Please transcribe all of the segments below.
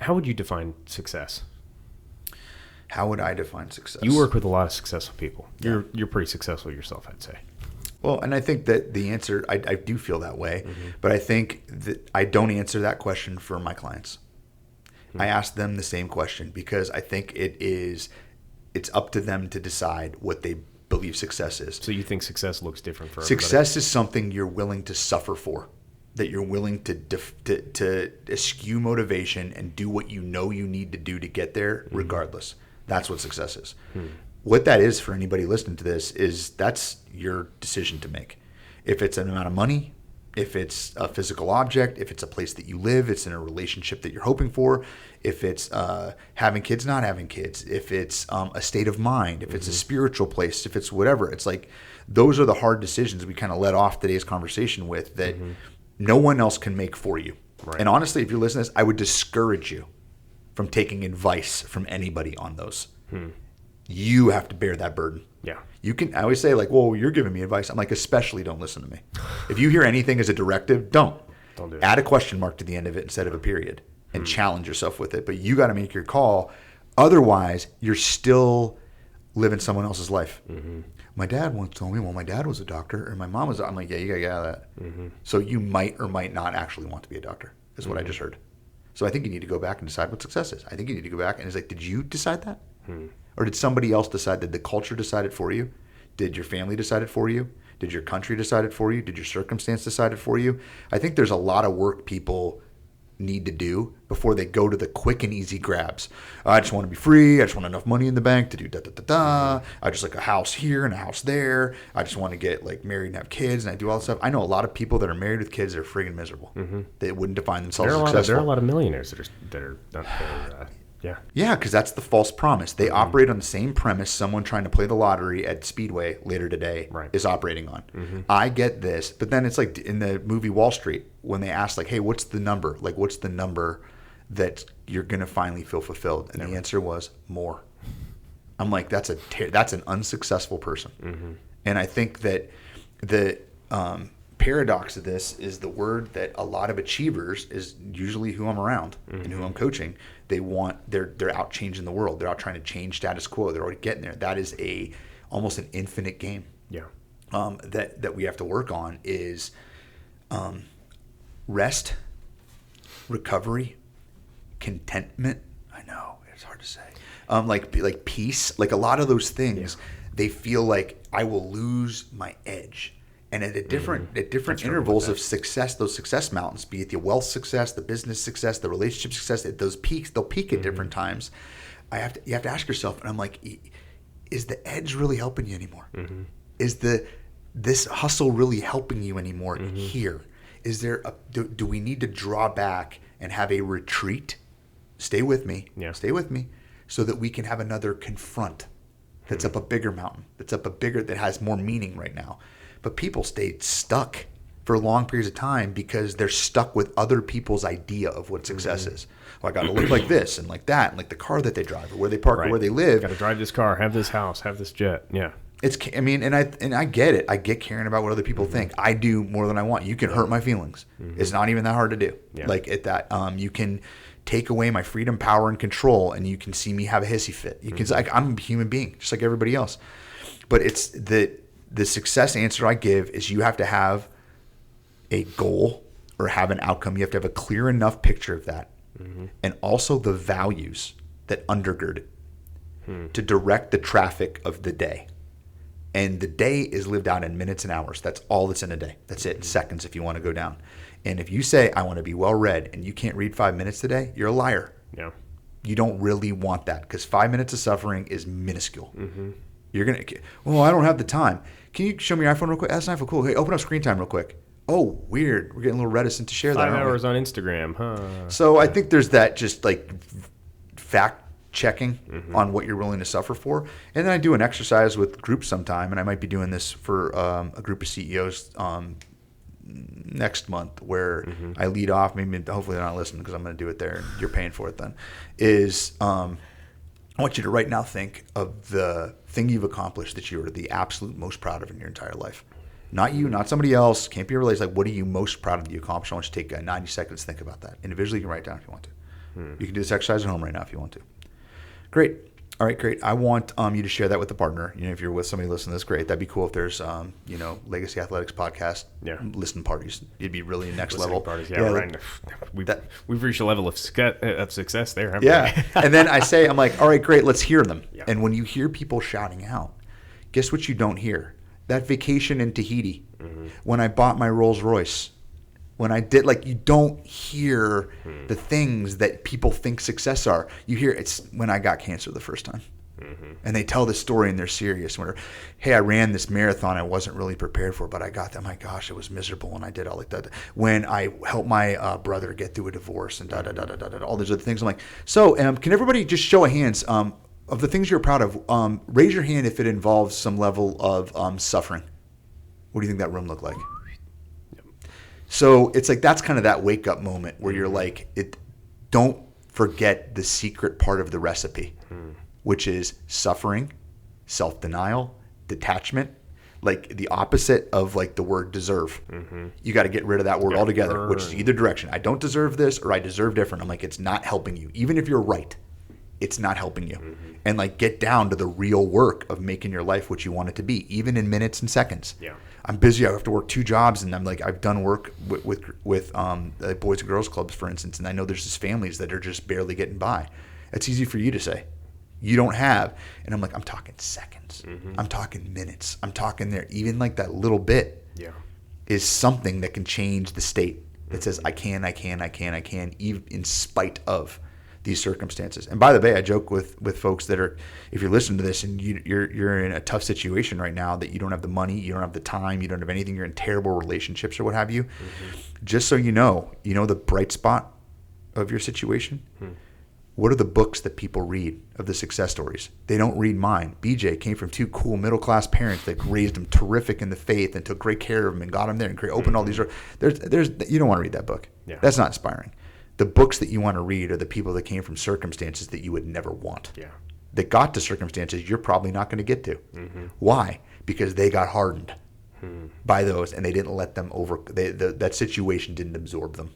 How would you define success? How would I define success? You work with a lot of successful people. You're pretty successful yourself, I'd say. Well, and I think that the answer, I do feel that way, but I think that I don't answer that question for my clients. I ask them the same question because I think it's up to them to decide what they believe success is. So you think success looks different for everybody? Success is something you're willing to suffer for, that you're willing to eschew motivation and do what you know you need to do to get there regardless. That's what success is. What that is for anybody listening to this is that's your decision to make. If it's an amount of money, if it's a physical object, if it's a place that you live, it's in a relationship that you're hoping for, if it's having kids, not having kids, if it's a state of mind, if it's a spiritual place, if it's whatever. It's like those are the hard decisions we kind of led off today's conversation with that no one else can make for you. Right. And honestly, if you're listening to this, I would discourage you from taking advice from anybody on those. You have to bear that burden. Yeah. You can. I always say like, "Well, you're giving me advice." I'm like, especially don't listen to me. If you hear anything as a directive, don't do it. Add a question mark to the end of it instead of a period, and challenge yourself with it. But you got to make your call. Otherwise, you're still living someone else's life. My dad once told me, "Well, my dad was a doctor, and my mom was." I'm like, "Yeah, you got to get out of that." So you might or might not actually want to be a doctor. Is what I just heard. So I think you need to go back and decide what success is. I think you need to go back and it's like, did you decide that? Or did somebody else decide? Did the culture decide it for you? Did your family decide it for you? Did your country decide it for you? Did your circumstance decide it for you? I think there's a lot of work people need to do before they go to the quick and easy grabs. I just want to be free. I just want enough money in the bank to do da-da-da-da. I just like a house here and a house there. I just want to get like married and have kids and I do all this stuff. I know a lot of people that are married with kids that are friggin' miserable. They wouldn't define themselves as successful. There are a lot of millionaires that are Yeah, because that's the false promise. They operate on the same premise someone trying to play the lottery at Speedway later today is operating on. I get this, but then it's like in the movie Wall Street when they ask like, hey, what's the number? Like, what's the number that you're going to finally feel fulfilled? And the answer was more. I'm like, that's an unsuccessful person. And I think that the paradox of this is the word that a lot of achievers is usually who I'm around and who I'm coaching. They're out changing the world. They're out trying to change status quo. They're already getting there. That is almost an infinite game. Yeah. That we have to work on is rest, recovery, contentment. I know it's hard to say. Like peace. Like a lot of those things, they feel like I will lose my edge. And at different intervals of success, those success mountains, be it the wealth success, the business success, the relationship success, those peaks, they'll peak at different times. You have to ask yourself, and I'm like, is the edge really helping you anymore? Is this hustle really helping you anymore here? Is there do we need to draw back and have a retreat? Stay with me. Yeah. Stay with me, so that we can have another confront that's up a bigger mountain, that has more meaning right now. But people stay stuck for long periods of time because they're stuck with other people's idea of what success is. Well, I got to look like this and like that, and like the car that they drive or where they park or where they live. Got to drive this car, have this house, have this jet. Yeah. I get it. I get caring about what other people think. I do more than I want. You can hurt my feelings. It's not even that hard to do. Yeah. Like at that, you can take away my freedom, power, and control, and you can see me have a hissy fit. You can, like, I'm a human being, just like everybody else. But it's the success answer I give is you have to have a goal or have an outcome. You have to have a clear enough picture of that, and also the values that undergird it to direct the traffic of the day. And the day is lived out in minutes and hours. That's all that's in a day. That's it. Seconds if you want to go down. And if you say, I want to be well read, and you can't read 5 minutes today, you're a liar. Yeah. You don't really want that because 5 minutes of suffering is minuscule. You're going to, well, I don't have the time. Can you show me your iPhone real quick? That's an iPhone. Cool. Hey, open up screen time real quick. Oh, weird. We're getting a little reticent to share that. 5 hours on Instagram, huh? So I think there's that just like fact checking on what you're willing to suffer for. And then I do an exercise with groups sometime, and I might be doing this for a group of CEOs next month where I lead off. Maybe hopefully they're not listening because I'm going to do it there and you're paying for it then. I want you to right now think of the thing you've accomplished that you're the absolute most proud of in your entire life. Not you, not somebody else. Can't be related. Like, what are you most proud of that you accomplished? I want you to take 90 seconds to think about that. Individually, you can write it down if you want to. You can do this exercise at home right now if you want to. Great. All right, great. I want you to share that with a partner. If you're with somebody listening to this, great. That'd be cool if there's, Legacy Athletics podcast, listen parties. It'd be really next Listening level. Parties. Right. We've reached a level of success there, haven't we? And then I'm like, all right, great. Let's hear them. Yeah. And when you hear people shouting out, guess what you don't hear? That vacation in Tahiti, when I bought my Rolls Royce, when I did, you don't hear the things that people think success are. You hear it's when I got cancer the first time. And they tell this story and they're serious. Hey, I ran this marathon I wasn't really prepared for, but I got that. My gosh, it was miserable and I did all like that. When I helped my brother get through a divorce and all these other things. I'm like, so can everybody just show of hands of the things you're proud of? Raise your hand if it involves some level of suffering. What do you think that room looked like? So it's that's kind of that wake up moment where you're don't forget the secret part of the recipe, which is suffering, self-denial, detachment, the opposite of the word deserve. You got to get rid of that word altogether, which is either direction. I don't deserve this or I deserve different. I'm it's not helping you. Even if you're right, it's not helping you. And get down to the real work of making your life what you want it to be, even in minutes and seconds. Yeah. I'm busy. I have to work 2 jobs, and I've done work with boys and girls clubs, for instance, and I know there's just families that are just barely getting by. It's easy for you to say. You don't have, and I'm I'm talking seconds. I'm talking minutes. I'm talking there. Even that little bit is something that can change the state. It says I can, even in spite of these circumstances. And by the way, I joke with folks that are, if you're listening to this and you're in a tough situation right now, that you don't have the money, you don't have the time, you don't have anything, you're in terrible relationships or what have you, just so you know the bright spot of your situation. What are the books that people read of the success stories? They don't read mine. BJ came from 2 cool middle-class parents that raised him terrific in the faith and took great care of him and got him there and opened all these doors. You don't want to read that book. Yeah. That's not inspiring. The books that you want to read are the people that came from circumstances that you would never want. Yeah. That got to circumstances you're probably not going to get to. Why? Because they got hardened by those, and they didn't let them that situation didn't absorb them,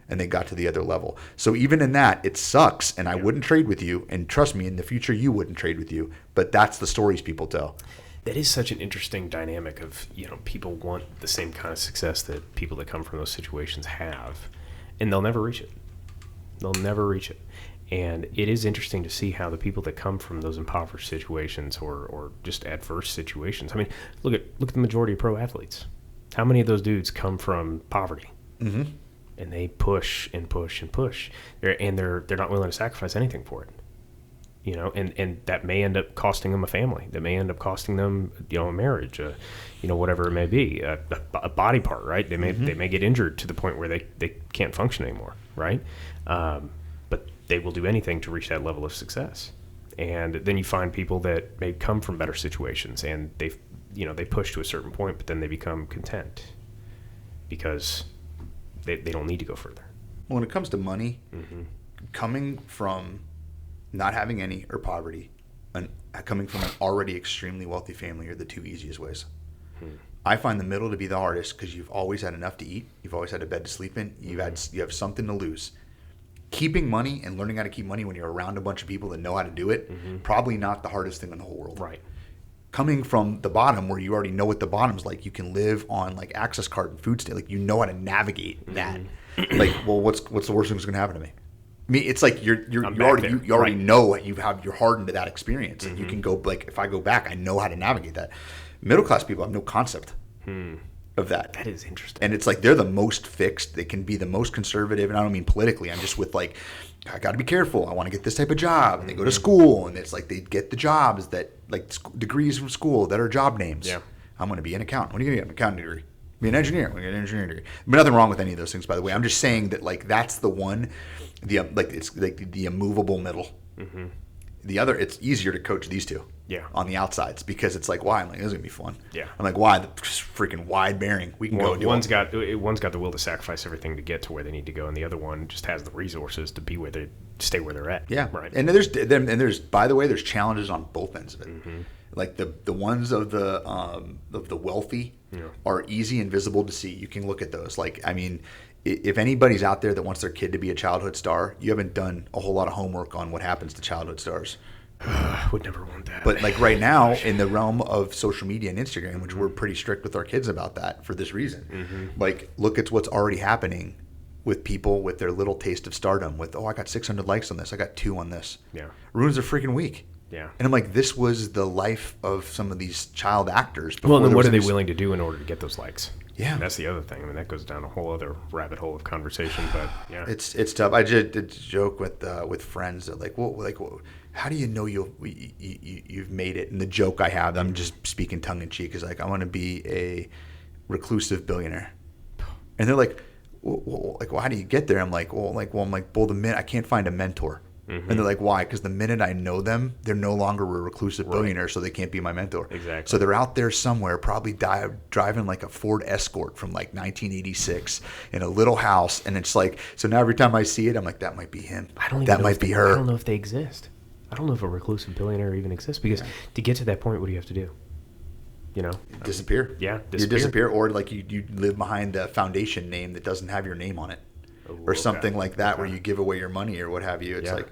and they got to the other level. So even in that, it sucks, and I wouldn't trade with you, and trust me, in the future you wouldn't trade with you, but that's the stories people tell. That is such an interesting dynamic of, people want the same kind of success that people that come from those situations have, and they'll never reach it. They'll never reach it. And it is interesting to see how the people that come from those impoverished situations or just adverse situations. I mean, look at the majority of pro athletes. How many of those dudes come from poverty? And they push and push and push. They're not willing to sacrifice anything for it. And that may end up costing them a family. That may end up costing them, a marriage, whatever it may be, a body part, right? They may get injured to the point where they can't function anymore, right? But they will do anything to reach that level of success. And then you find people that may come from better situations and they push to a certain point, but then they become content because they don't need to go further. When it comes to money, coming from not having any or poverty, and coming from an already extremely wealthy family are the 2 easiest ways. I find the middle to be the hardest because you've always had enough to eat, you've always had a bed to sleep in, you have something to lose. Keeping money and learning how to keep money when you're around a bunch of people that know how to do it, probably not the hardest thing in the whole world. Right. Coming from the bottom where you already know what the bottom's like, you can live on access card and food stamp, you know how to navigate that. What's the worst thing that's going to happen to me? I mean, it's you already know you're hardened to that experience, and you can go if I go back, I know how to navigate that. Middle class people have no concept of that. That is interesting. And it's they're the most fixed. They can be the most conservative, and I don't mean politically. I'm just with I got to be careful. I want to get this type of job, and they go to school, and it's they get the jobs that degrees from school that are job names. Yeah. I'm going to be an accountant. What are you going to get? An accounting degree. Be an engineer. I'm going to get an engineering degree. But nothing wrong with any of those things, by the way. I'm just saying that that's the one. It's the immovable middle. The other, it's easier to coach these 2 on the outsides because it's why? I'm this is gonna be fun. Yeah. I'm why? The freaking wide bearing. We can go do one's got the will to sacrifice everything to get to where they need to go, and the other one just has the resources to be where they stay where they're at. Yeah. Right. And there's by the way, there's challenges on both ends of it. The ones of the wealthy are easy and visible to see. You can look at those. if anybody's out there that wants their kid to be a childhood star, you haven't done a whole lot of homework on what happens to childhood stars. Would never want that. But like right now, in the realm of social media and Instagram, which we're pretty strict with our kids about that for this reason, like look at what's already happening with people with their little taste of stardom. With I got 600 likes on this, I got 2 on this. Yeah, ruins their freaking week. Yeah, and I'm like, this was the life of some of these child actors. Well, then what are they willing to do in order to get those likes? Yeah, and that's the other thing. I mean, that goes down a whole other rabbit hole of conversation. But yeah, it's tough. I just did joke with friends that like, how do you know you've made it? And the joke I have, I'm just speaking tongue in cheek, is like, I want to be a reclusive billionaire. And they're like, well, how do you get there? I'm like, well, the minute I can't find a mentor. And they're like, why? Because the minute I know them, they're no longer a reclusive billionaire, so they can't be my mentor. Exactly. So they're out there somewhere, probably driving like a Ford Escort from like 1986 in a little house, and it's like, so now every time I see it, I'm like, that might be him. That might be her. I don't know if they exist. I don't know if a reclusive billionaire even exists, because to get to that point, what do you have to do? You know, disappear. Yeah, you disappear, or like you live behind a foundation name that doesn't have your name on it. Or something like that, where you give away your money or what have you. It's like,